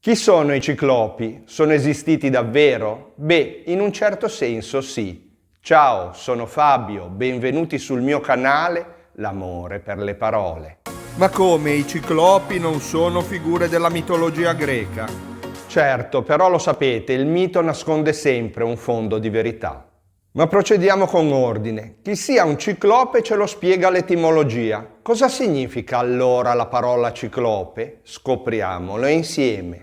Chi sono i ciclopi? Sono esistiti davvero? Beh, in un certo senso sì. Ciao, sono Fabio, benvenuti sul mio canale L'amore per le parole. Ma come, i ciclopi non sono figure della mitologia greca? Certo, però lo sapete, il mito nasconde sempre un fondo di verità. Ma procediamo con ordine. Chi sia un ciclope ce lo spiega l'etimologia. Cosa significa allora la parola ciclope? Scopriamolo insieme.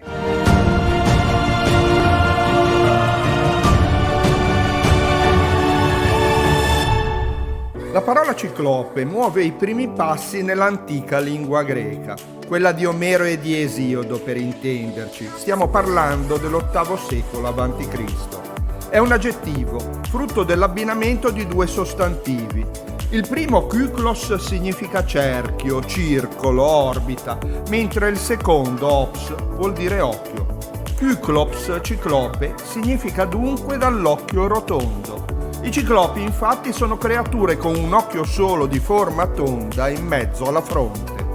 La parola ciclope muove i primi passi nell'antica lingua greca, quella di Omero e di Esiodo per intenderci. Stiamo parlando dell'VIII secolo a.C. È un aggettivo, frutto dell'abbinamento di due sostantivi. Il primo, kyklos, significa cerchio, circolo, orbita, mentre il secondo, ops, vuol dire occhio. Kyklops, ciclope, significa dunque dall'occhio rotondo. I ciclopi infatti sono creature con un occhio solo di forma tonda in mezzo alla fronte.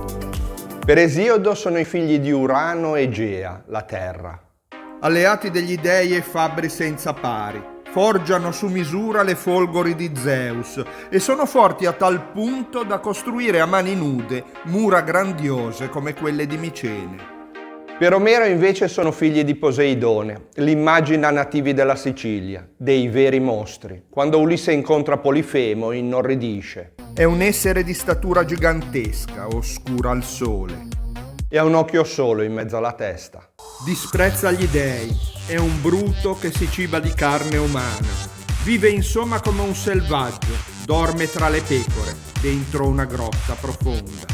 Per Esiodo sono i figli di Urano e Gea, la terra. Alleati degli dei e fabbri senza pari, forgiano su misura le folgori di Zeus e sono forti a tal punto da costruire a mani nude mura grandiose come quelle di Micene. Per Omero invece sono figli di Poseidone, l'immagina nativi della Sicilia, dei veri mostri. Quando Ulisse incontra Polifemo inorridisce. È un essere di statura gigantesca, oscura al sole. E ha un occhio solo in mezzo alla testa. Disprezza gli dei, è un bruto che si ciba di carne umana. Vive insomma come un selvaggio, dorme tra le pecore, dentro una grotta profonda.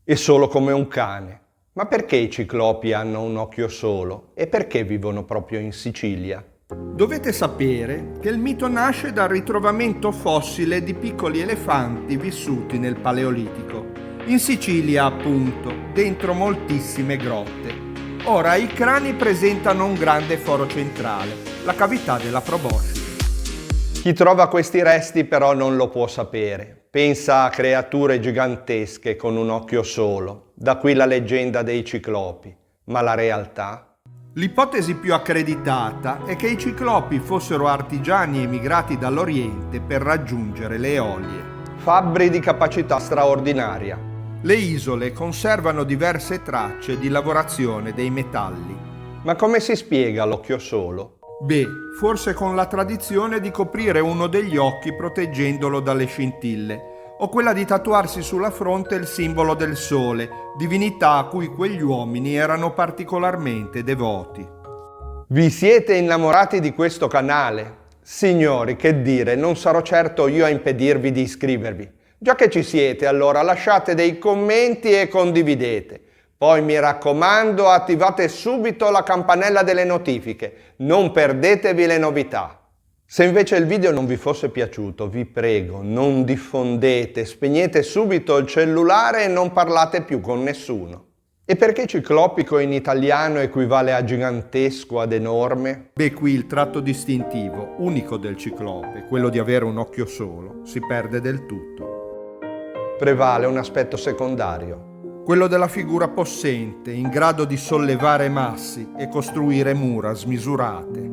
E solo come un cane. Ma perché i ciclopi hanno un occhio solo? E perché vivono proprio in Sicilia? Dovete sapere che il mito nasce dal ritrovamento fossile di piccoli elefanti vissuti nel Paleolitico. In Sicilia, appunto, dentro moltissime grotte. Ora, i crani presentano un grande foro centrale, la cavità della proboscide. Chi trova questi resti però non lo può sapere. Pensa a creature gigantesche con un occhio solo, da qui la leggenda dei ciclopi. Ma la realtà? L'ipotesi più accreditata è che i ciclopi fossero artigiani emigrati dall'Oriente per raggiungere le Eolie. Fabbri di capacità straordinaria. Le isole conservano diverse tracce di lavorazione dei metalli. Ma come si spiega l'occhio solo? Beh, forse con la tradizione di coprire uno degli occhi proteggendolo dalle scintille, o quella di tatuarsi sulla fronte il simbolo del sole, divinità a cui quegli uomini erano particolarmente devoti. Vi siete innamorati di questo canale? Signori, che dire, non sarò certo io a impedirvi di iscrivervi. Già che ci siete, allora lasciate dei commenti e condividete. Poi mi raccomando, attivate subito la campanella delle notifiche, non perdetevi le novità. Se invece il video non vi fosse piaciuto, vi prego, non diffondete, spegnete subito il cellulare e non parlate più con nessuno. E perché ciclopico in italiano equivale a gigantesco, ad enorme? Beh, qui il tratto distintivo, unico del ciclope, quello di avere un occhio solo, si perde del tutto. Prevale un aspetto secondario. Quello della figura possente, in grado di sollevare massi e costruire mura smisurate.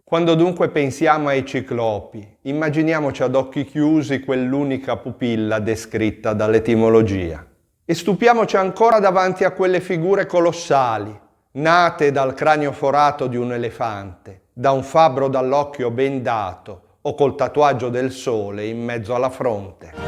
Quando dunque pensiamo ai ciclopi, immaginiamoci ad occhi chiusi quell'unica pupilla descritta dall'etimologia. E stupiamoci ancora davanti a quelle figure colossali, nate dal cranio forato di un elefante, da un fabbro dall'occhio bendato o col tatuaggio del sole in mezzo alla fronte.